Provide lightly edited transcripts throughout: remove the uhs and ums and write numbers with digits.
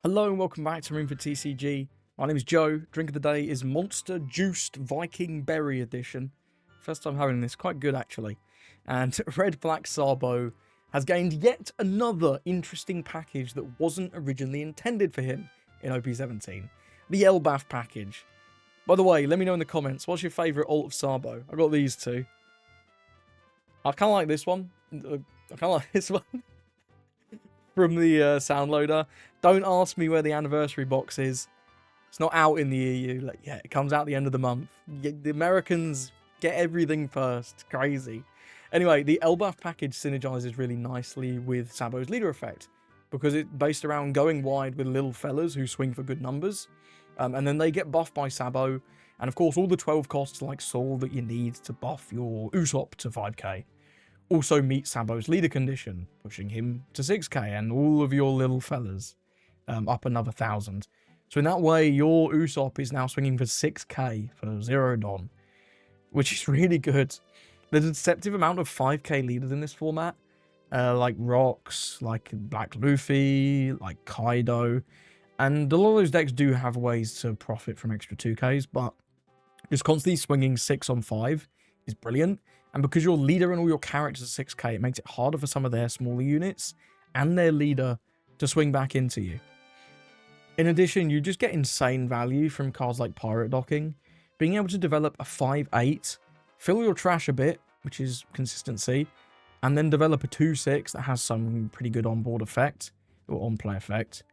Hello and welcome back to Room for TCG. My name is Joe. Drink of the day is Monster Juiced Viking Berry Edition. First time having this, quite good actually. And Red Black Sabo has gained yet another interesting package that wasn't originally intended for him in OP17. The elbaf package. By the way, let me know in the comments, what's your favourite alt of Sabo? I got these two. I kind of like this one. I kind of like this one. From the sound loader. Don't ask me where the anniversary box is. It's not out in the EU. Like, yeah, it comes out at the end of the month. The Americans get everything first. Crazy. Anyway, the elbaf package synergizes really nicely with Sabo's leader effect because it's based around going wide with little fellas who swing for good numbers. And then they get buffed by Sabo. And of course, all the 12 costs like Soul that you need to buff your Usopp to 5k. Also meet Sabo's leader condition, pushing him to 6k, and all of your little fellas up another 1,000. So in that way, your Usopp is now swinging for 6k for 0 Don, which is really good. There's a deceptive amount of 5k leaders in this format, like Rocks, like Black Luffy, like Kaido, and a lot of those decks do have ways to profit from extra 2ks, but just constantly swinging 6 on 5 is brilliant. And because your leader and all your characters are 6k, it makes it harder for some of their smaller units and their leader to swing back into you. In addition, you just get insane value from cards like Pirate Docking. Being able to develop a 5/8, fill your trash a bit, which is consistency, and then develop a 2/6 that has some pretty good onboard effect, or on-play effect,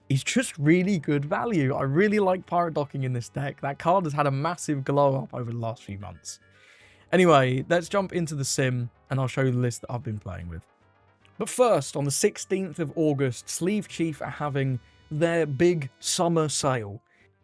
is just really good value. I really like Pirate Docking in this deck. That card has had a massive glow up over the last few months. Anyway, let's jump into the sim, and I'll show you the list that I've been playing with. But first, on the 16th of August, Sleeve Chief are having their big summer sale.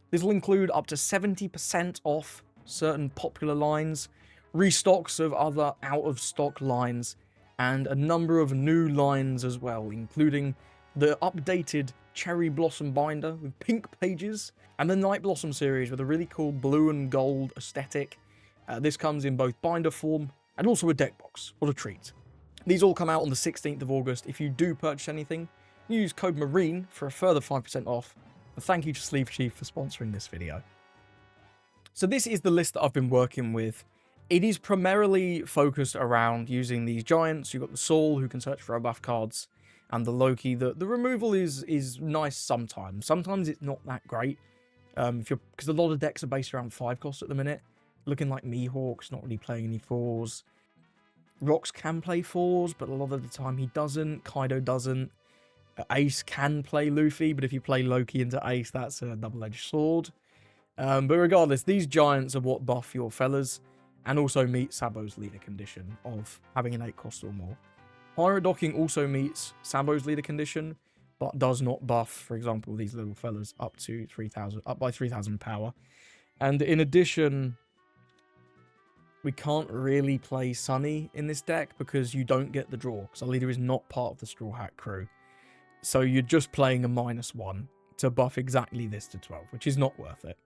This will include up to 70% off certain popular lines, restocks of other out-of-stock lines, and a number of new lines as well, including the updated Cherry Blossom Binder with pink pages, and the Night Blossom series with a really cool blue and gold aesthetic. This comes in both binder form and also a deck box. What a treat. These all come out on the 16th of August. If you do purchase anything, use code MARINE for a further 5% off. And thank you to Sleeve Chief for sponsoring this video. So this is the list that I've been working with. It is primarily focused around using these giants. You've got the Saul, who can search for elbaf cards, and the Loki. The removal is nice sometimes. Sometimes it's not that great. Because a lot of decks are based around 5 costs at the minute. Looking like Mihawk's not really playing any 4s. Rocks can play 4s, but a lot of the time he doesn't. Kaido doesn't. Ace can play Luffy, but if you play Loki into Ace, that's a double-edged sword. But regardless, these giants are what buff your fellas, and also meet Sabo's leader condition of having an 8 cost or more. Pirate Docking also meets Sabo's leader condition, but does not buff, for example, these little fellas up to 3,000, up by 3,000 power. And in addition, we can't really play Sunny in this deck because you don't get the draw, because our leader is not part of the Straw Hat crew. So you're just playing a -1 to buff exactly this to 12, which is not worth it.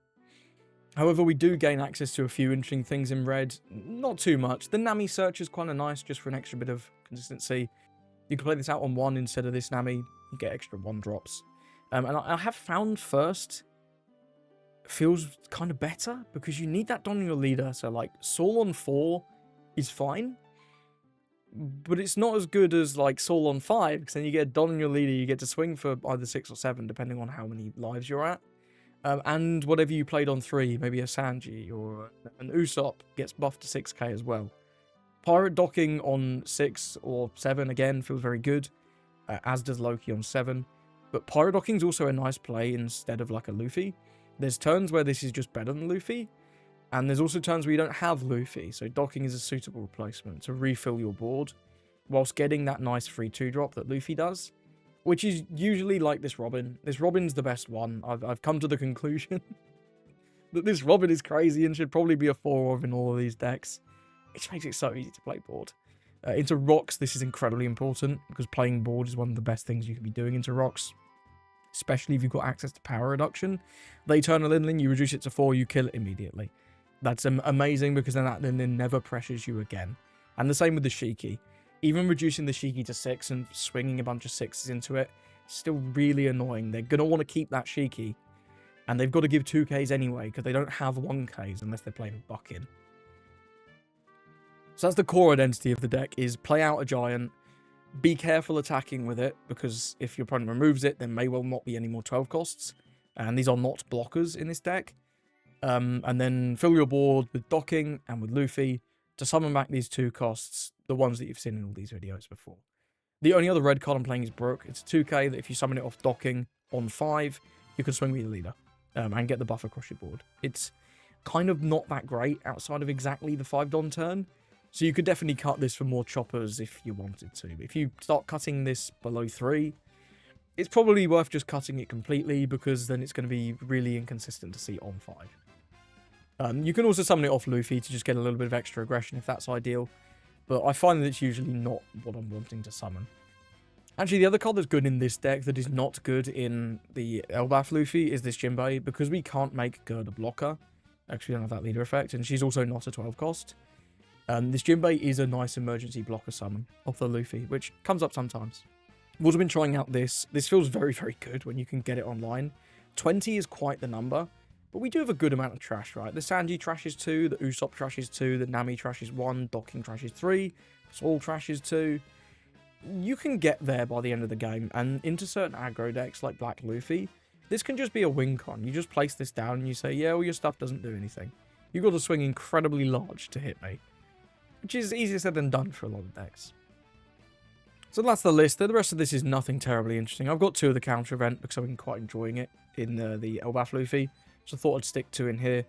However, we do gain access to a few interesting things in red. Not too much. The Nami search is kind of nice just for an extra bit of consistency. You can play this out on 1 instead of this Nami. You get extra 1 drops. And I have found first feels kind of better because you need that Don in your leader. So like Saul on 4 is fine, but it's not as good as like Saul on 5 because then you get Don in your leader. You get to swing for either 6 or 7 depending on how many lives you're at, and whatever you played on 3, maybe a Sanji or an Usopp gets buffed to 6k as well. Pirate Docking on 6 or 7 again feels very good, as does Loki on 7. But Pirate Docking is also a nice play instead of like a Luffy. There's turns where this is just better than Luffy, and there's also turns where you don't have Luffy, so Docking is a suitable replacement to refill your board, whilst getting that nice free 2-drop that Luffy does, which is usually like this Robin. This Robin's the best one. I've come to the conclusion that this Robin is crazy and should probably be a 4 in all of these decks, which makes it so easy to play board. Into Rocks, this is incredibly important, because playing board is one of the best things you can be doing into Rocks. Especially if you've got access to power reduction. They turn a Linling, you reduce it to 4, you kill it immediately. That's amazing because then that Linling never pressures you again. And the same with the Shiki. Even reducing the Shiki to 6 and swinging a bunch of 6s into it Still really annoying. They're going to want to keep that Shiki. And they've got to give 2Ks anyway, because they don't have 1Ks unless they're playing Bucking. So that's the core identity of the deck, is play out a giant, be careful attacking with it, because if your opponent removes it, there may well not be any more 12 costs. And these are not blockers in this deck. And then fill your board with docking and with Luffy to summon back these 2 costs, the ones that you've seen in all these videos before. The only other red card I'm playing is Brook. It's a 2K that if you summon it off docking on 5, you can swing me the leader and get the buff across your board. It's kind of not that great outside of exactly the 5-Don turn, so you could definitely cut this for more choppers if you wanted to. But if you start cutting this below 3, it's probably worth just cutting it completely, because then it's going to be really inconsistent to see on 5. You can also summon it off Luffy to just get a little bit of extra aggression if that's ideal, but I find that it's usually not what I'm wanting to summon. Actually, the other card that's good in this deck that is not good in the elbaf Luffy is this Jinbei, because we can't make Gerd a blocker. Actually, we don't have that leader effect, and she's also not a 12 cost. This Jinbei is a nice emergency blocker summon off the Luffy, which comes up sometimes. I've also been trying out this. This feels very, very good when you can get it online. 20 is quite the number, but we do have a good amount of trash, right? The Sanji trash is 2, the Usopp trash is 2, the Nami trash is 1, Docking trash is 3, Soul trash is 2. You can get there by the end of the game, and into certain aggro decks like Black Luffy, this can just be a win con. You just place this down and you say, yeah, well, your stuff doesn't do anything. You've got to swing incredibly large to hit me, which is easier said than done for a lot of decks. So that's the list. The rest of this is nothing terribly interesting. I've got 2 of the counter event because I've been quite enjoying it in the elbaf Luffy. So I thought I'd stick 2 in here.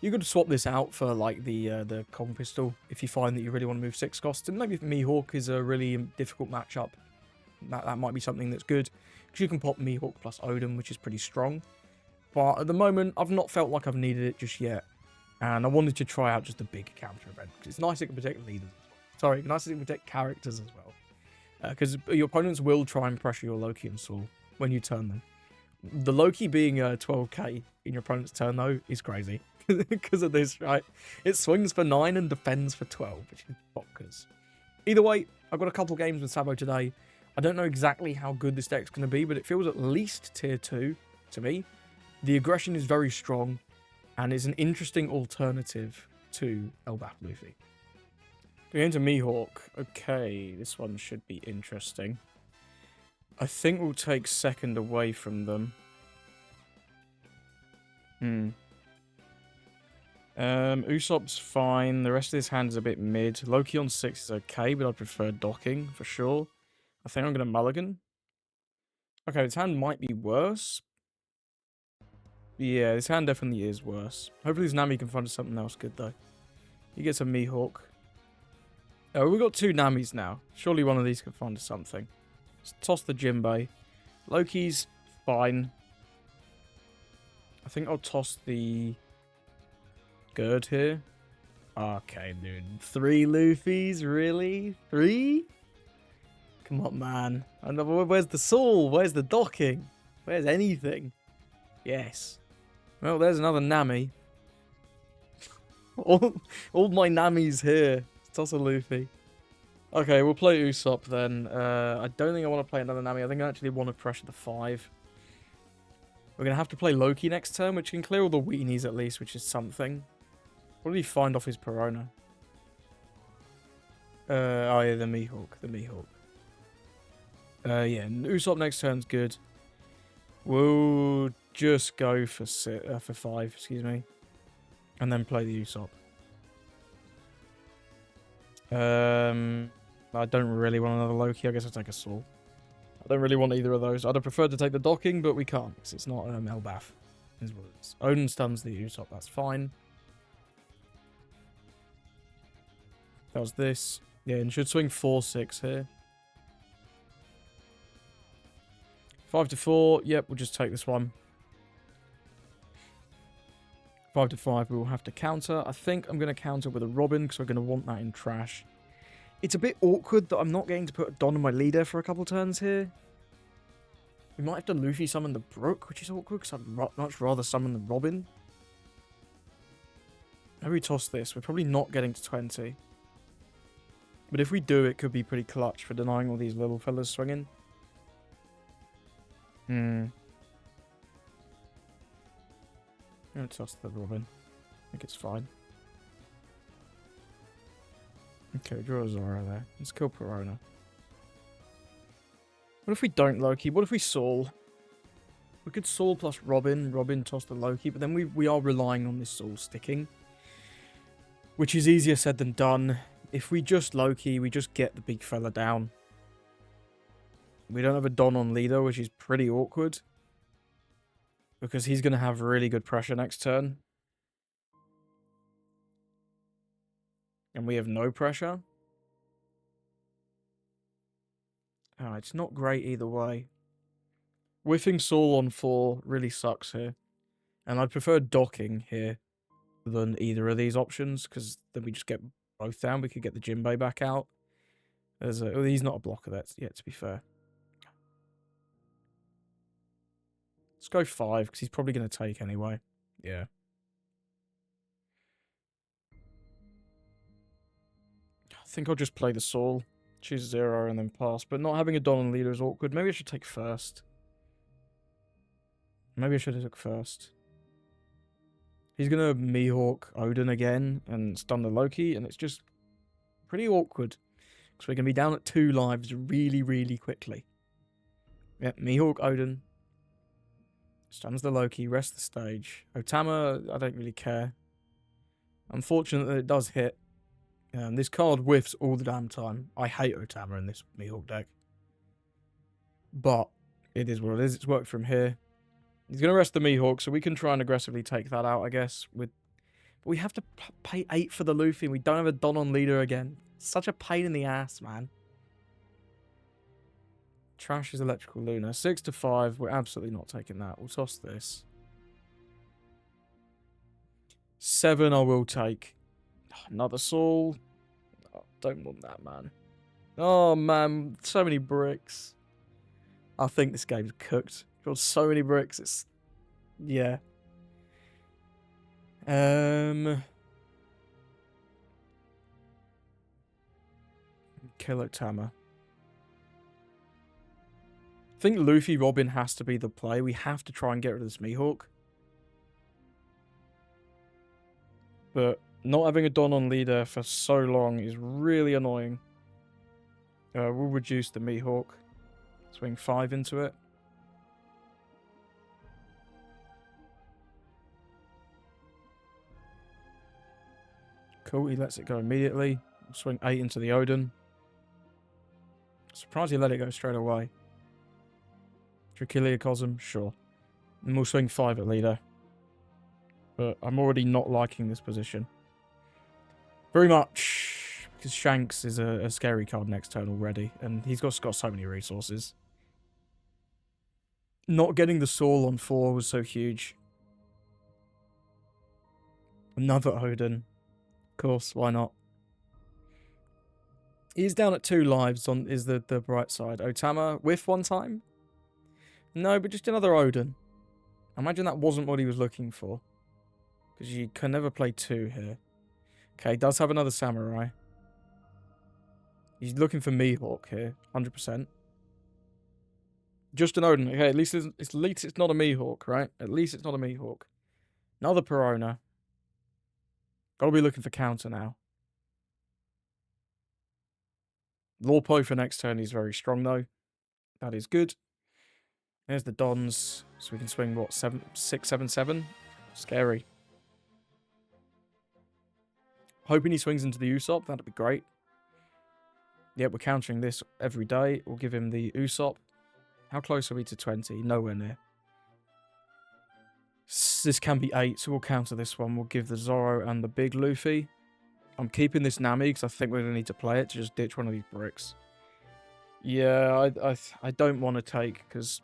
You could swap this out for like the Kong pistol if you find that you really want to move 6 costs. And maybe if Mihawk is a really difficult matchup, that might be something that's good. Because you can pop Mihawk plus Odin, which is pretty strong. But at the moment, I've not felt like I've needed it just yet. And I wanted to try out just a big counter event. Because it's nice it can protect leaders as well. Sorry, nice it can protect characters as well. Because your opponents will try and pressure your Loki and Saul when you turn them. The Loki being a 12k in your opponent's turn, though, is crazy. Because of this, right? It swings for 9 and defends for 12, which is bonkers. Either way, I've got a couple games with Sabo today. I don't know exactly how good this deck's going to be, but it feels at least tier 2 to me. The aggression is very strong, and is an interesting alternative to elbaf Luffy. Going to Mihawk. Okay, this one should be interesting. I think we'll take second away from them. Usopp's fine. The rest of his hand is a bit mid. Loki on 6 is okay, but I prefer docking for sure. I think I'm going to mulligan. Okay, his hand might be worse. Yeah, his hand definitely is worse. Hopefully his Nami can find something else good, though. He gets a Mihawk. Oh, we've got 2 Namis now. Surely one of these can find us something. Let's toss the Jinbei. Loki's fine. I think I'll toss the Gerd here. Okay, dude. 3 Luffys? Really? 3? Come on, man. Where's the Soul? Where's the docking? Where's anything? Yes. Well, there's another Nami. all my Namis here. Toss a Luffy. Okay, we'll play Usopp then. I don't think I want to play another Nami. I think I actually want to pressure the 5. We're going to have to play Loki next turn, which can clear all the Weenies at least, which is something. What did he find off his Perona? Oh yeah, the Mihawk. The Mihawk. Yeah, Usopp next turn's good. We'll just go for 5, excuse me. And then play the Usopp. I don't really want another Loki. I guess I'll take a Saul. I don't really want either of those. I'd have preferred to take the docking, but we can't because it's not elbaf. Is what it is. Odin stuns the Usopp. That's fine. That was this. Yeah, and should swing 4/6 here. 5-4. Yep, we'll just take this one. 5-5. We will have to counter. I think I'm going to counter with a Robin because we're going to want that in trash. It's a bit awkward that I'm not getting to put a Don on my leader for a couple turns here. We might have to Luffy summon the Brook, which is awkward because I'd much rather summon the Robin. Maybe we toss this. We're probably not getting to 20. But if we do, it could be pretty clutch for denying all these little fellas swinging. I'm going to toss the Robin. I think it's fine. Okay, draw a Zoro there. Let's kill Perona. What if we don't Loki? What if we Saul? We could Saul plus Robin. Robin toss the Loki, but then we are relying on this Saul sticking. Which is easier said than done. If we just Loki, we just get the big fella down. We don't have a Don on leader, which is pretty awkward. Because he's going to have really good pressure next turn. And we have no pressure. Oh, it's not great either way. Whiffing Saul on 4 really sucks here. And I'd prefer docking here than either of these options, because then we just get both down. We could get the Jinbei back out. Oh, he's not a blocker, that's yet to be fair. Let's go 5, because he's probably going to take anyway. Yeah. I think I'll just play the Saul. Choose 0 and then pass. But not having a Don on leader is awkward. Maybe I should take first. Maybe I should have took first. He's going to Mihawk Odin again and stun the Loki. And it's just pretty awkward. Because we're going to be down at 2 lives really, really quickly. Yeah, Mihawk Odin. Stuns the Loki. Rest the stage. Otama, I don't really care. Unfortunate that it does hit. This card whiffs all the damn time. I hate Otama in this Mihawk deck. But it is what it is. It's worked from here. He's going to rest the Mihawk, so we can try and aggressively take that out, I guess. But we have to pay 8 for the Luffy, and we don't have a Don on leader again. Such a pain in the ass, man. Trash is Electrical Luna. 6 to 5. We're absolutely not taking that. We'll toss this. 7 I will take. Another Saul. Oh, don't want that, man. Oh, man. So many bricks. I think this game's cooked. Got so many bricks. It's... yeah. Kill Otama. I think Luffy Robin has to be the play. We have to try and get rid of this Mihawk. But not having a Don on leader for so long is really annoying. We'll reduce the Mihawk. Swing 5 into it. Cool, he lets it go immediately. We'll swing 8 into the Odin. Surprised he let it go straight away. Drachyliacosm, sure. And we'll swing 5 at leader. But I'm already not liking this position. Very much. Because Shanks is a scary card next turn already. And he's got so many resources. Not getting the Saul on 4 was so huge. Another Odin. Of course, why not? He's down at 2 lives is the bright side. Otama, whiff one time? No, but just another Odin. Imagine that wasn't what he was looking for. Because you can never play 2 here. Okay, does have another Samurai. He's looking for Mihawk here, 100%. Just an Odin. Okay, at least it's not a Mihawk, right? At least it's not a Mihawk. Another Perona. Gotta be looking for counter now. Lawpo for next turn is very strong, though. That is good. There's the Dons. So we can swing, what, 6, 7, 7? Scary. Hoping he swings into the Usopp. That'd be great. Yeah, we're countering this every day. We'll give him the Usopp. How close are we to 20? Nowhere near. This can be 8, so we'll counter this one. We'll give the Zoro and the big Luffy. I'm keeping this Nami because I think we're going to need to play it to just ditch one of these bricks. Yeah, I don't want to take because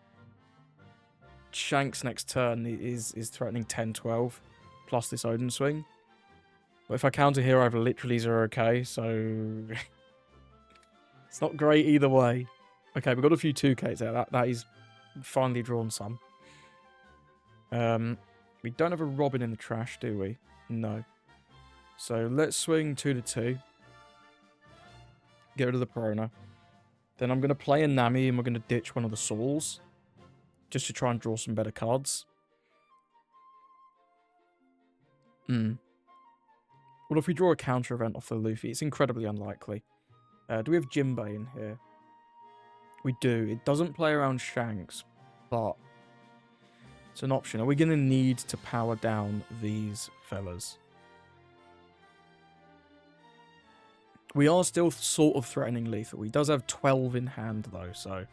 Shanks next turn is threatening 10-12 plus this Odin swing. But if I counter here, I have literally 0k, so it's not great either way. Okay, we've got a few 2ks there. That is finally drawn some. We don't have a Robin in the trash, do we? No. So let's swing 2 to 2. Get rid of the Perona. Then I'm going to play a Nami and we're going to ditch one of the Sauls. just to try and draw some better cards. What if we draw a counter event off the Luffy? It's incredibly unlikely. Do we have Jinbei in here? We do. It doesn't play around Shanks, but it's an option. Are we going to need to power down these fellas? We are still sort of threatening lethal. He does have 12 in hand, though, so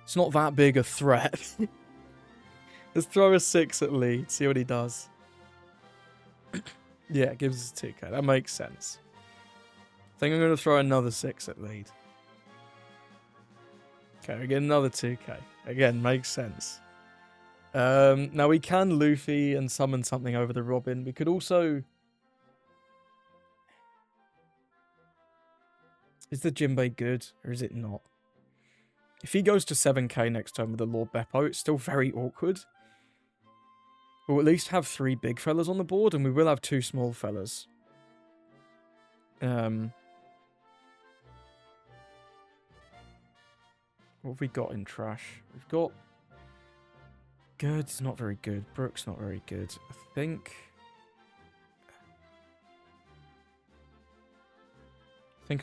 it's not that big a threat. Let's throw a 6 at lead, see what he does. Yeah, it gives us a 2k. That makes sense. I think I'm going to throw another 6 at lead. Okay, we get another 2k. Again, makes sense. Now we can Luffy and summon something over the Robin. We could also... Is the Jinbei good, or is it not? If he goes to 7k next turn with the Lord Beppo, it's still very awkward. We'll at least have 3 big fellas on the board, and we will have 2 small fellas. What have we got in trash? We've got... Good's not very good. Brook's not very good. I think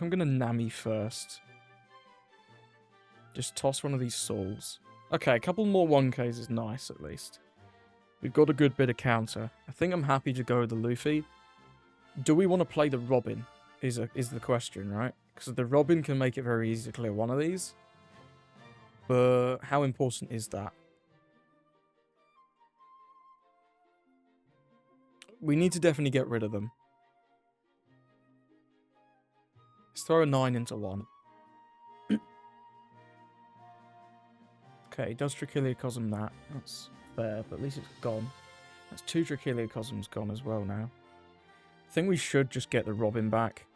I'm going to Nami first. Just toss one of these souls. Okay, a couple more 1Ks is nice, at least. We've got a good bit of counter. I think I'm happy to go with the Luffy. Do we want to play the Robin? Is the question, right? Because the Robin can make it very easy to clear one of these. But how important is that? We need to definitely get rid of them. Let's throw a 9 into 1. Okay, does Drachyliocosm that? That's fair, but at least it's gone. That's 2 Drachyliocosms gone as well now. I think we should just get the Robin back.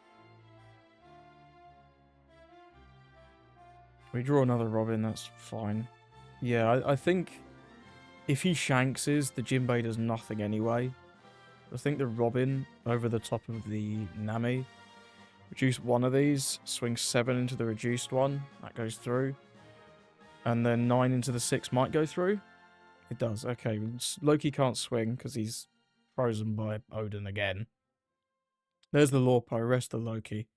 We draw another Robin, that's fine. Yeah, I think if he Shankses, the Jinbei does nothing anyway. I think the Robin over the top of the Nami. Reduce one of these, swing 7 into the reduced one. That goes through. And then 9 into the 6 might go through. It does, okay. Loki can't swing because he's frozen by Odin again. There's the Lorpo, rest the Loki.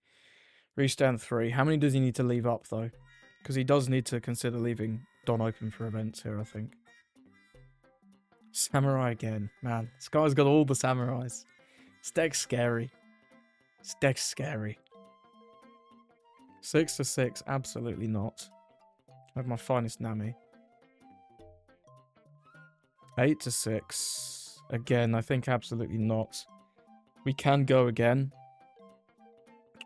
Restand 3. How many does he need to leave up though? Because he does need to consider leaving Don open for events here, I think. Samurai again. Man, this guy's got all the samurais. This deck's scary. This deck's scary. 6 to 6, absolutely not. I have my finest Nami. 8 to 6. Again, I think absolutely not. We can go again.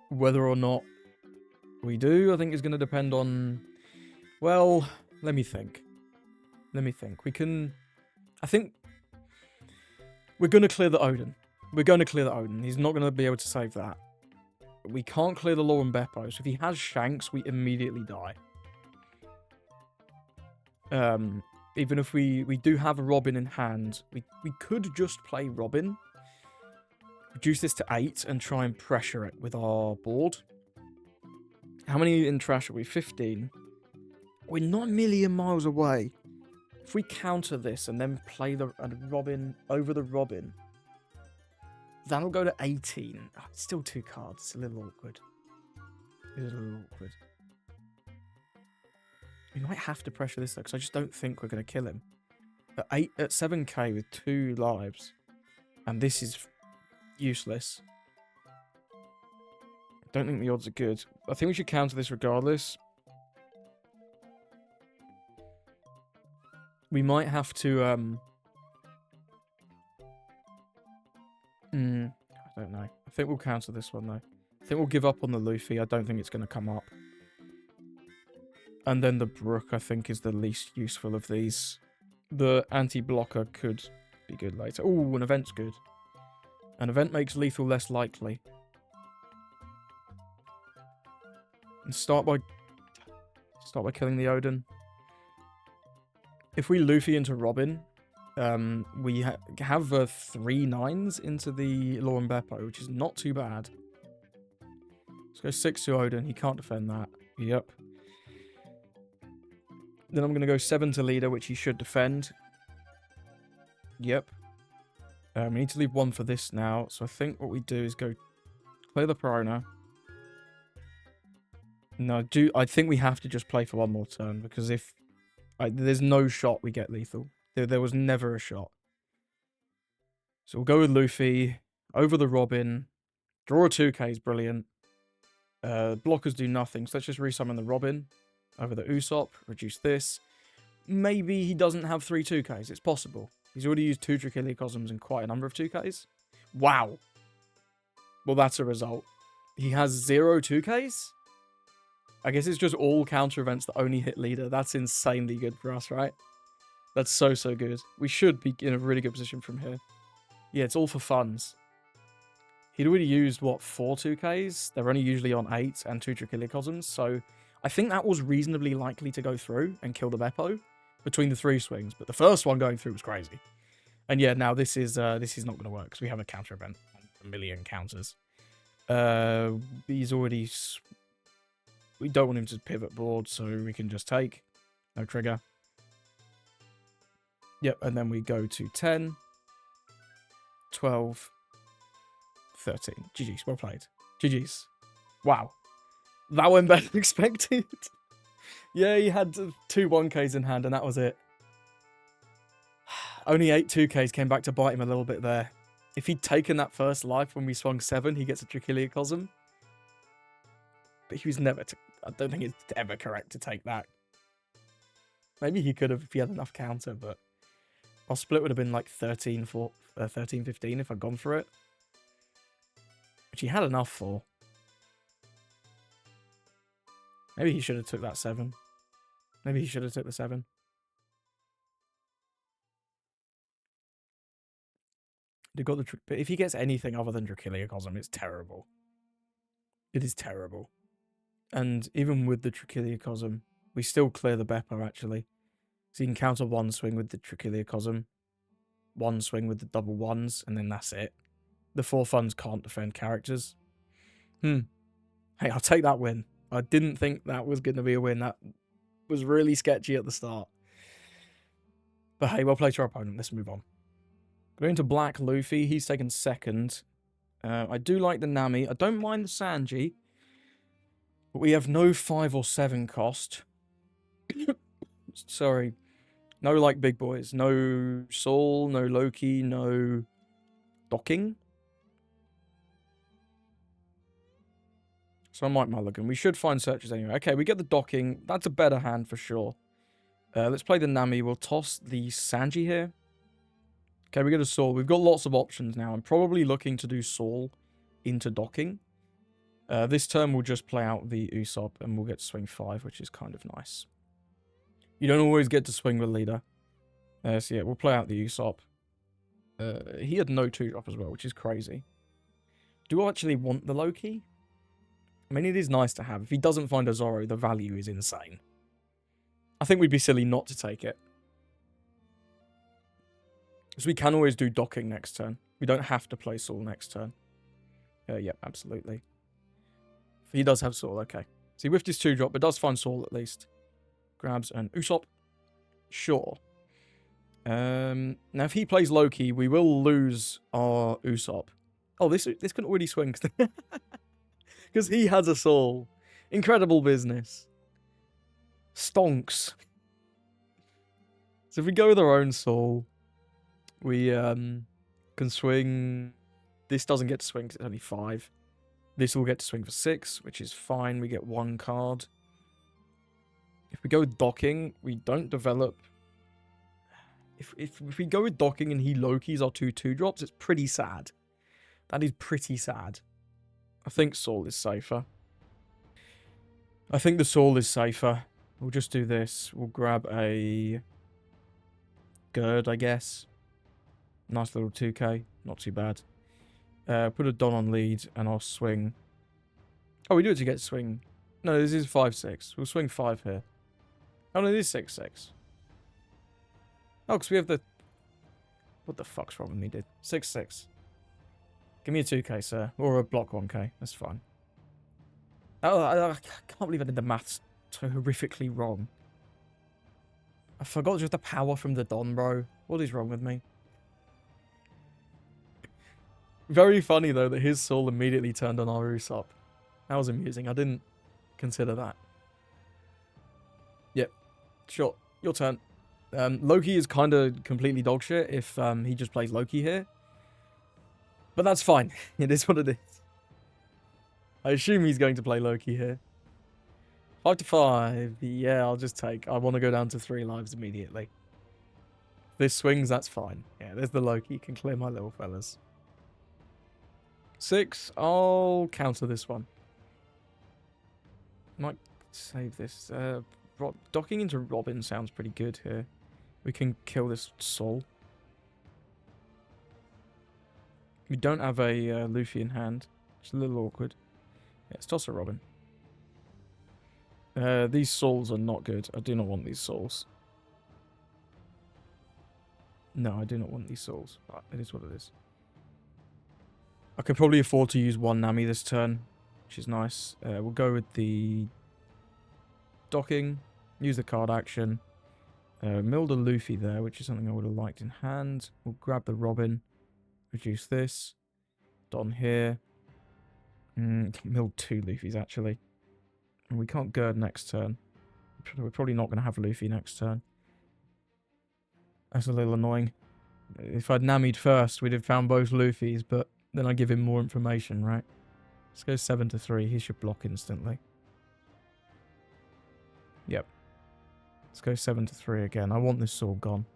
Whether or not we do, I think is going to depend on... Well, let me think. We can... I think... We're going to clear the Odin. He's not going to be able to save that. We can't clear the Lauren Beppo, so if he has Shanks, we immediately die. Even if we do have a Robin in hand, we could just play Robin. Reduce this to 8 and try and pressure it with our board. How many in trash are we? 15. We're not a million miles away. If we counter this and then play the Robin over the Robin, that'll go to 18. Oh, it's still 2 cards. It's a little awkward. We might have to pressure this though, because I just don't think we're going to kill him. At 7k with 2 lives, and this is useless. I don't think the odds are good. I think we should counter this regardless. We might have to, I don't know. I think we'll counter this one, though. I think we'll give up on the Luffy. I don't think it's going to come up. And then the Brook, I think, is the least useful of these. The anti-blocker could be good later. Oh, an event's good. An event makes lethal less likely. And start by killing the Odin. If we Luffy into Robin, we have 3 9s into the Lauren Beppo, which is not too bad. Let's go 6 to Odin. He can't defend that. Yep. Then I'm going to go 7 to leader, which he should defend. Yep. We need to leave 1 for this now. So I think what we do is go play the Piranha. No, I think we have to just play for 1 more turn. Because if... there's no shot we get lethal. There was never a shot. So we'll go with Luffy. Over the Robin. Draw a 2k is brilliant. Blockers do nothing. So let's just resummon the Robin. Over the Usopp. Reduce this. Maybe he doesn't have 3 2ks. It's possible. He's already used 2 Drachyliocosms and quite a number of 2ks. Wow. Well, that's a result. He has 0 2ks? I guess it's just all counter events that only hit leader. That's insanely good for us, right? That's so, so good. We should be in a really good position from here. Yeah, it's all for funds. He'd already used, what, 4 2ks? They're only usually on 8 and 2 Drachyliocosms, so I think that was reasonably likely to go through and kill the Beppo between the 3 swings, but the first one going through was crazy. And yeah, now this is not going to work because we have a counter event and a million counters. He's already... We don't want him to pivot board, so we can just take. No trigger. Yep, and then we go to 10, 12, 13. GG's, well played. GG's. Wow. That went better than expected. Yeah, he had 2 1ks in hand, and that was it. Only 8 2ks came back to bite him a little bit there. If he'd taken that first life when we swung 7, he gets a Drachyliocosm. But he was never... I don't think it's ever correct to take that. Maybe he could have if he had enough counter, but... Our split would have been like 13, 15 if I'd gone for it. Which he had enough for. Maybe he should have took that 7. Maybe he should have took the 7. Got the but if he gets anything other than Drachyliocosm, it's terrible. It is terrible. And even with the Drachyliocosm, we still clear the Beppo, actually. So you can counter 1 swing with the Drachyliocosm, 1 swing with the double 1s, and then that's it. The 4 funds can't defend characters. Hey, I'll take that win. I didn't think that was going to be a win. That was really sketchy at the start. But hey, well played to our opponent. Let's move on. Going to Black Luffy. He's taken 2nd. I do like the Nami. I don't mind the Sanji. But we have no 5 or 7 cost. Sorry. No, like, big boys. No Saul, no Loki, no docking. So I might mulligan. We should find searches anyway. Okay, we get the docking. That's a better hand for sure. Let's play the Nami. We'll toss the Sanji here. Okay, we get a Saul. We've got lots of options now. I'm probably looking to do Saul into docking. This turn we'll just play out the Usopp and we'll get to swing 5, which is kind of nice. You don't always get to swing with leader. So yeah, we'll play out the Usopp. He had no 2-drop as well, which is crazy. Do I actually want the Loki? I mean, it is nice to have. If he doesn't find a Zoro, the value is insane. I think we'd be silly not to take it. Because we can always do docking next turn. We don't have to play Saul next turn. Yep, absolutely. He does have Saul, okay. So he whiffed his 2-drop, but does find Saul at least. Grabs an Usopp. Sure. Now, if he plays Loki, we will lose our Usopp. Oh, this can already swing. Because he has a Saul. Incredible business. Stonks. So if we go with our own Saul, we can swing... This doesn't get to swing because it's only 5. This will get to swing for 6, which is fine. We get 1 card. If we go with docking, we don't develop... If we go with docking and he Lokis our 2-2-drops, it's pretty sad. That is pretty sad. I think Saul is safer. I think the Saul is safer. We'll just do this. We'll grab a... Gird, I guess. Nice little 2k. Not too bad. Put a Don on lead, and I'll swing. Oh, we do it to get swing. No, this is 5-6. We'll swing 5 here. Oh, no, it is 6-6. Oh, because we have the... What the fuck's wrong with me, dude? 6-6. Give me a 2k, sir. Or a block 1k. That's fine. Oh, I can't believe I did the maths so horrifically wrong. I forgot just the power from the Don, bro. What is wrong with me? Very funny, though, that his soul immediately turned on our Usopp. That was amusing. I didn't consider that. Yep. Sure. Your turn. Loki is kind of completely dogshit if he just plays Loki here. But that's fine. It is what it is. I assume he's going to play Loki here. 5 to 5. Yeah, I'll just take. I want to go down to 3 lives immediately. If this swings, that's fine. Yeah, there's the Loki. You can clear my little fellas. 6. I'll counter this one. Might save this. Docking into Robin sounds pretty good here. We can kill this Soul. We don't have a Luffy in hand. It's a little awkward. Yeah, let's toss a Robin. These Souls are not good. I do not want these Souls. No, I do not want these Souls. But it is what it is. I could probably afford to use 1 Nami this turn, which is nice. We'll go with the docking. Use the card action. Milled a Luffy there, which is something I would have liked in hand. We'll grab the Robin. Reduce this. Don here. Milled 2 Luffys, actually. And we can't gird next turn. We're probably not going to have Luffy next turn. That's a little annoying. If I'd Nami'd first, we'd have found both Luffys, but then I give him more information, right? Let's go 7 to 3. He should block instantly. Yep. Let's go 7 to 3 again. I want this sword gone.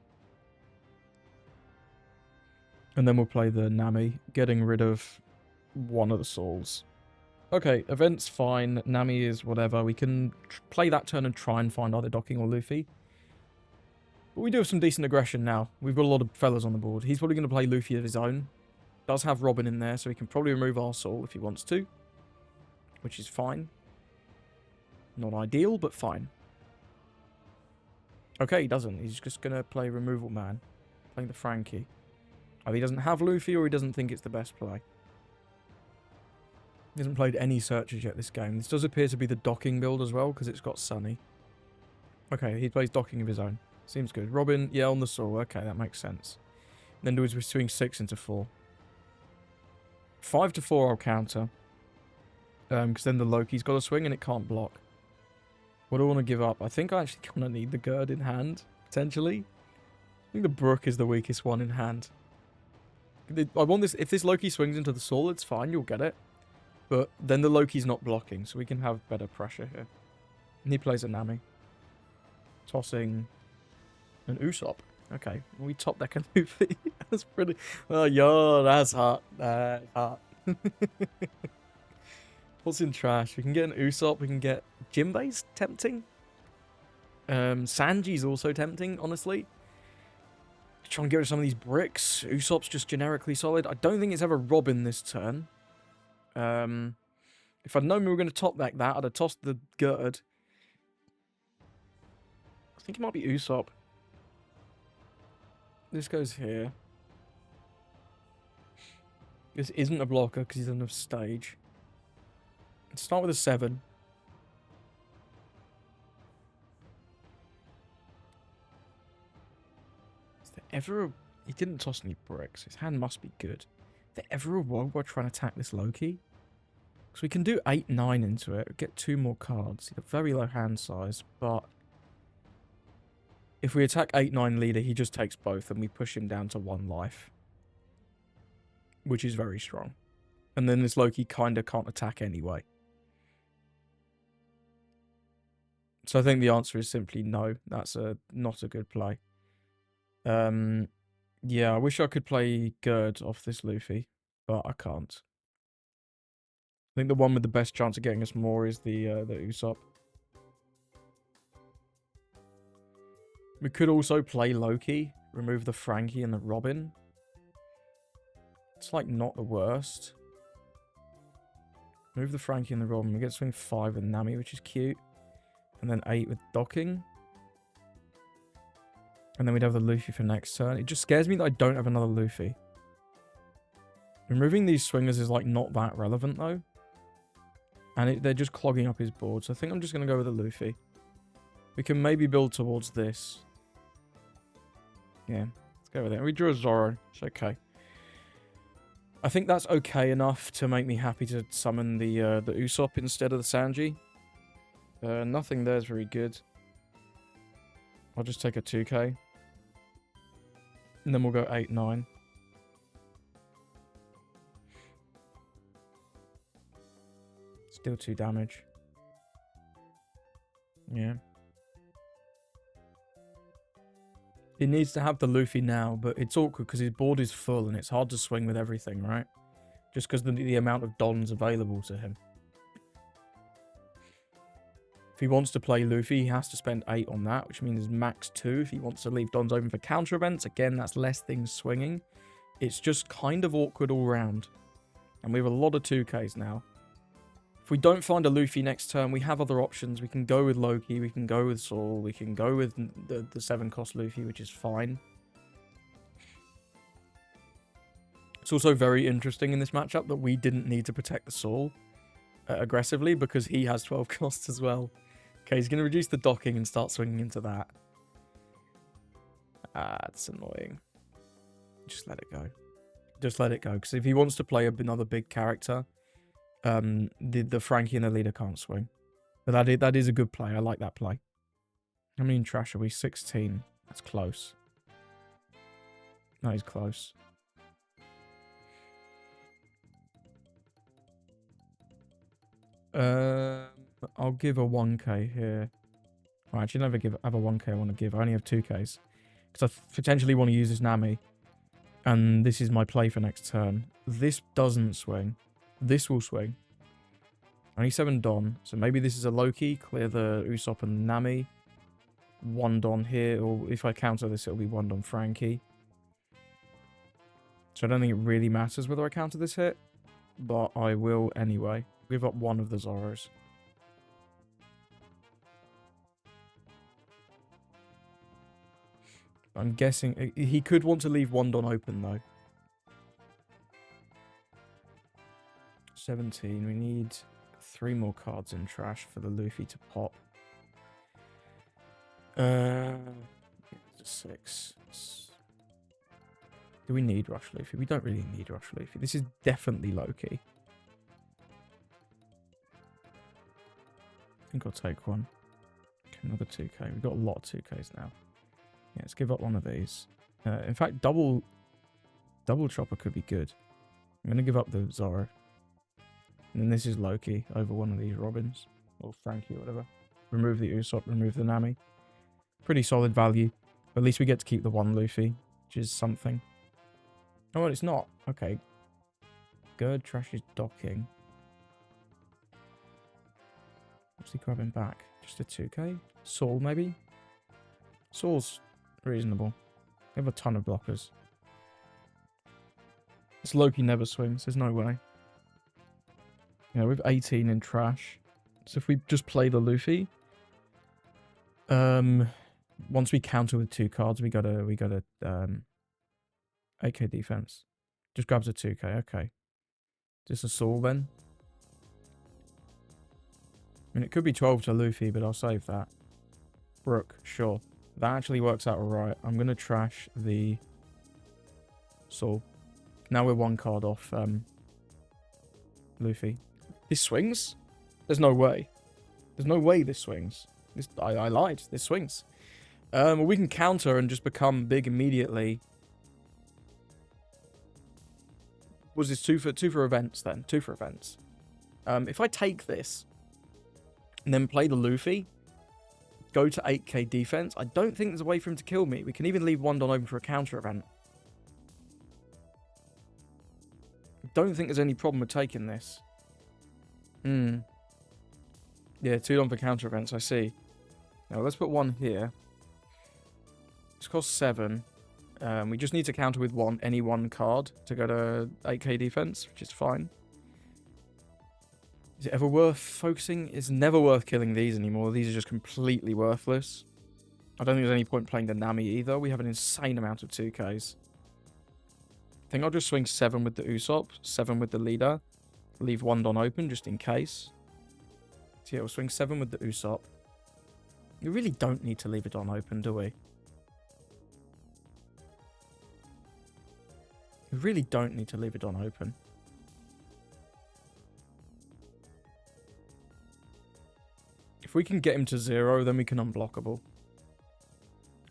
And then we'll play the Nami, getting rid of one of the souls. Okay, event's fine. Nami is whatever. We can play that turn and try and find either Docking or Luffy. But we do have some decent aggression now. We've got a lot of fellas on the board. He's probably going to play Luffy of his own. Does have Robin in there, so he can probably remove our soul if he wants to. Which is fine. Not ideal, but fine. Okay, he doesn't. He's just going to play Removal Man. Playing the Frankie. Either he doesn't have Luffy or he doesn't think it's the best play. He hasn't played any searches yet this game. This does appear to be the docking build as well, because it's got Sunny. Okay, he plays docking of his own. Seems good. Robin, yeah, on the soul. Okay, that makes sense. Then do we swing 6 into 4. 5 to 4 I'll counter. Because then the Loki's got a swing and it can't block. What do I want to give up? I think I actually kind of need the Gird in hand, potentially. I think the Brook is the weakest one in hand. I want this. If this Loki swings into the soul, it's fine. You'll get it. But then the Loki's not blocking, so we can have better pressure here. And he plays a Nami. Tossing an Usopp. Okay, we top deck a Luffy. That's pretty... Oh, yo, that's hot. That's hot. What's in trash? We can get an Usopp. We can get... Jinbei's tempting. Sanji's also tempting, honestly. Try and get rid of some of these bricks. Usopp's just generically solid. I don't think it's ever Robin this turn. If I'd known we were going to top deck that, I'd have tossed the Gird. I think it might be Usopp. This goes here. This isn't a blocker because he doesn't have stage. Let's start with a 7. Is there ever a... He didn't toss any bricks. His hand must be good. Is there ever a world where I try and attack this Loki? Because we can do 8, 9 into it. Get 2 more cards. He's got very low hand size, but... If we attack 8, 9 leader, he just takes both and we push him down to 1 life. Which is very strong. And then this Loki kind of can't attack anyway. So I think the answer is simply no. That's not a good play. Yeah, I wish I could play Gird off this Luffy, but I can't. I think the one with the best chance of getting us more is the Usopp. We could also play Loki, remove the Frankie and the Robin. It's like not the worst. Move the Frankie and the Robin. We get to swing 5 with Nami, which is cute. And then 8 with Docking. And then we'd have the Luffy for next turn. It just scares me that I don't have another Luffy. Removing these swingers is like not that relevant though. And they're just clogging up his board. So I think I'm just going to go with a Luffy. We can maybe build towards this. Yeah, let's go with it. We drew a Zoro. It's okay. I think that's okay enough to make me happy to summon the Usopp instead of the Sanji. Nothing there is very good. I'll just take a 2k. And then we'll go 8, 9. Still 2 damage. Yeah. He needs to have the Luffy now, but it's awkward because his board is full and it's hard to swing with everything, right? Just because the amount of Dons available to him. If he wants to play Luffy, he has to spend 8 on that, which means max 2. If he wants to leave Dons open for counter events, again, that's less things swinging. It's just kind of awkward all round. And we have a lot of 2Ks now. If we don't find a Luffy next turn, we have other options. We can go with Loki, we can go with Saul, we can go with the 7-cost Luffy, which is fine. It's also very interesting in this matchup that we didn't need to protect the Saul aggressively because he has 12 costs as well. Okay, he's going to reduce the docking and start swinging into that. That's annoying. Just let it go. Just let it go, because if he wants to play another big character... the Frankie and the leader can't swing. But that is a good play. I like that play. How many in trash are we? 16. That's close. That is close. I'll give a 1k here. Well, actually, never have a 1k I want to give. I only have 2ks. Because I potentially want to use this Nami. And this is my play for next turn. This doesn't swing. This will swing. Only 7 Don. So maybe this is a Loki. Clear the Usopp and Nami. 1 Don here. Or if I counter this, it'll be 1 Don Frankie. So I don't think it really matters whether I counter this hit. But I will anyway. Give up 1 of the Zoros. I'm guessing... He could want to leave 1 Don open though. 17. We need 3 more cards in trash for the Luffy to pop. 6. Do we need Rush Luffy? We don't really need Rush Luffy. This is definitely Loki. I think I'll take 1. Okay, another 2k. We've got a lot of 2ks now. Yeah, let's give up 1 of these. In fact, double chopper could be good. I'm going to give up the Zoro. And then this is Loki over 1 of these Robins. Or Frankie or whatever. Remove the Usopp, remove the Nami. Pretty solid value. But at least we get to keep the 1 Luffy, which is something. Oh, well, it's not. Okay. Gerd trashes docking. What's he grabbing back? Just a 2k? Saul, maybe? Saul's reasonable. We have a ton of blockers. This Loki never swings. There's no way. Yeah, we have 18 in trash. So if we just play the Luffy, once we counter with 2 cards, we got a 8k defense. Just grabs a 2k. Okay. Is this a Saul then? I mean, it could be 12 to Luffy, but I'll save that. Brook, sure. That actually works out alright. I'm going to trash the Saul. Now we're 1 card off Luffy. This swings? There's no way. There's no way this swings. I lied. This swings. Well, we can counter and just become big immediately. Was this 2 for events then? 2 for events. If I take this and then play the Luffy, go to 8k defense, I don't think there's a way for him to kill me. We can even leave 1 Don open for a counter event. I don't think there's any problem with taking this. Yeah, 2 Don for counter events, I see. Now let's put 1 here. This costs 7. We just need to counter with any one card to go to 8k defense, which is fine. Is it ever worth focusing? It's never worth killing these anymore. These are just completely worthless. I don't think there's any point playing the Nami either. We have an insane amount of 2ks. I think I'll just swing 7 with the Usopp, 7 with the leader. Leave 1 Don open just in case. So yeah, we'll swing 7 with the Usopp. We really don't need to leave a Don open, do we? We really don't need to leave it on open. If we can get him to 0, then we can unblockable.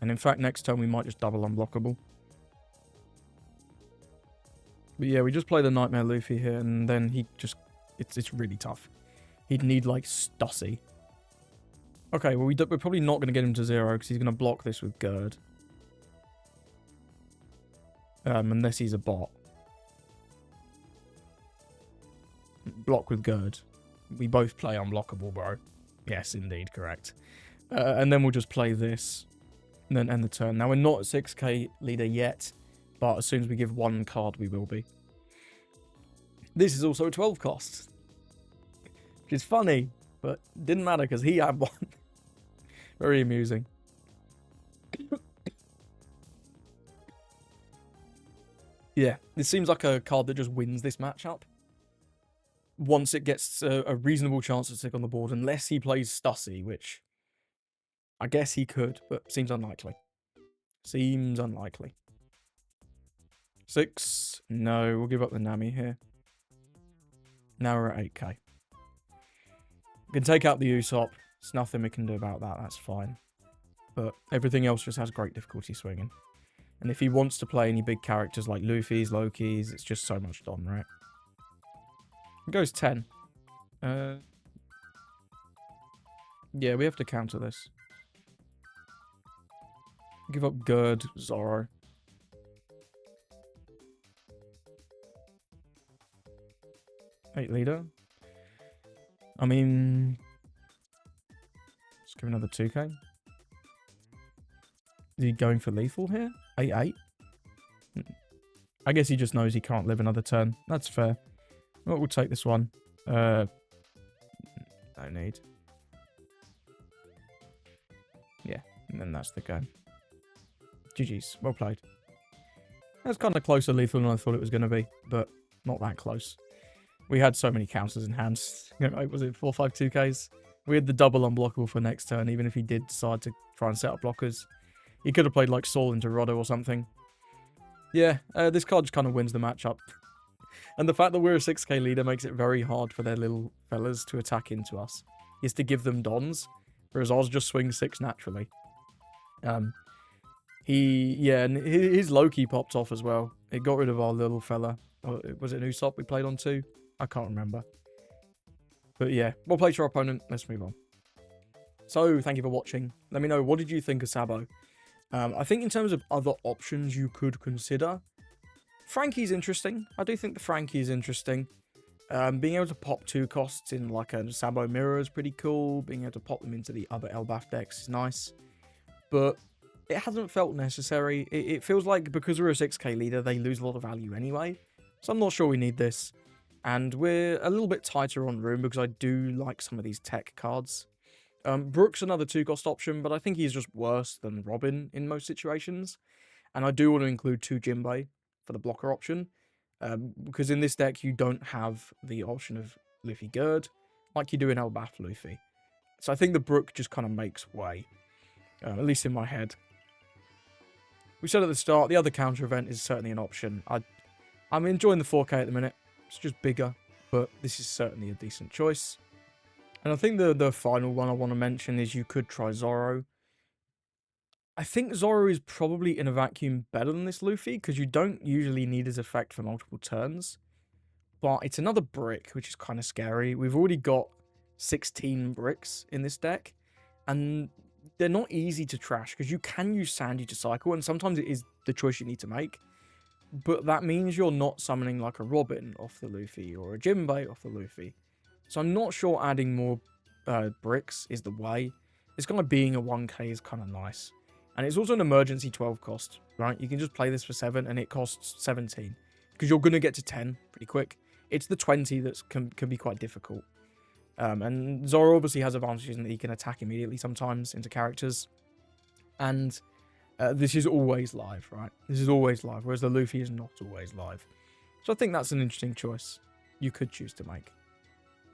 And in fact, next turn we might just double unblockable. But yeah, we just play the Nightmare Luffy here, and then he just... It's really tough. He'd need, like, Stussy. Okay, well, we're probably not going to get him to 0, because he's going to block this with Gerd. Unless he's a bot. Block with Gerd. We both play unblockable, bro. Yes, indeed, correct. And then we'll just play this, and then end the turn. Now, we're not 6k leader yet, but as soon as we give one card, we will be. This is also a 12 cost. Which is funny, but didn't matter because he had one. Very amusing. Yeah, this seems like a card that just wins this matchup. Once it gets a reasonable chance to stick on the board, unless he plays Stussy, which I guess he could, but seems unlikely. Seems unlikely. 6. No, we'll give up the Nami here. Now we're at 8k. We can take out the Usopp. There's nothing we can do about that. That's fine. But everything else just has great difficulty swinging. And if he wants to play any big characters like Luffy's, Loki's, it's just so much done, right? It goes 10. Yeah, we have to counter this. Give up Gerd, Zoro. Eight leader. I mean, let's give another 2k. Is he going for lethal here? 8-8. I guess he just knows he can't live another turn. That's fair. Well, we'll take this one. No need. Yeah, and then that's the game. GG's. Well played. That's kind of closer lethal than I thought it was going to be, but not that close. We had so many counters in hand. Was it 4, 5, 2Ks? We had the double unblockable for next turn, even if he did decide to try and set up blockers. He could have played like Saul into Roddo or something. Yeah, this card just kind of wins the matchup. And the fact that we're a 6k leader makes it very hard for their little fellas to attack into us. Is to give them dons, whereas ours just swings 6 naturally. And his Loki popped off as well. It got rid of our little fella. Was it Usopp we played on 2? I can't remember. But yeah, well played to our opponent. Let's move on. So, thank you for watching. Let me know, what did you think of Sabo? I think in terms of other options you could consider, Frankie's interesting. I do think the Frankie is interesting. Being able to pop 2 costs in like a Sabo mirror is pretty cool. Being able to pop them into the other elbaf decks is nice. But it hasn't felt necessary. It feels like because we're a 6k leader, they lose a lot of value anyway. So I'm not sure we need this. And we're a little bit tighter on room because I do like some of these tech cards. Brook's another 2-cost option, but I think he's just worse than Robin in most situations. And I do want to include 2 Jinbei for the blocker option. Because in this deck, you don't have the option of Luffy Gerd like you do in elbaf Luffy. So I think the Brook just kind of makes way. At least in my head. We said at the start, the other counter event is certainly an option. I'm enjoying the 4k at the minute. It's just bigger, but this is certainly a decent choice. And I think the final one I want to mention is you could try Zoro. I think Zoro is probably in a vacuum better than this Luffy, because you don't usually need his effect for multiple turns. But it's another brick, which is kind of scary. We've already got 16 bricks in this deck, and they're not easy to trash, because you can use Sandy to cycle, and sometimes it is the choice you need to make. But that means you're not summoning like a Robin off the Luffy, or a Jinbei off the Luffy. So I'm not sure adding more bricks is the way. This guy being a 1k is kind of nice. And it's also an emergency 12 cost, right? You can just play this for 7 and it costs 17. Because you're going to get to 10 pretty quick. It's the 20 that can be quite difficult. And Zoro obviously has advantages in that he can attack immediately sometimes into characters. And this is always live, right? This is always live, whereas the Luffy is not always live. So I think that's an interesting choice you could choose to make.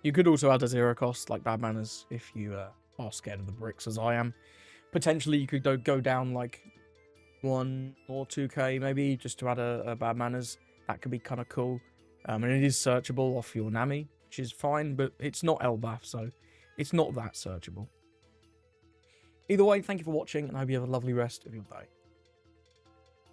You could also add a 0 cost, like Bad Manners, if you are scared of the bricks, as I am. Potentially, you could go down like 1 or 2k, maybe, just to add a Bad Manners. That could be kind of cool. And it is searchable off your Nami, which is fine, but it's not elbaf, so it's not that searchable. Either way, thank you for watching, and I hope you have a lovely rest of your day.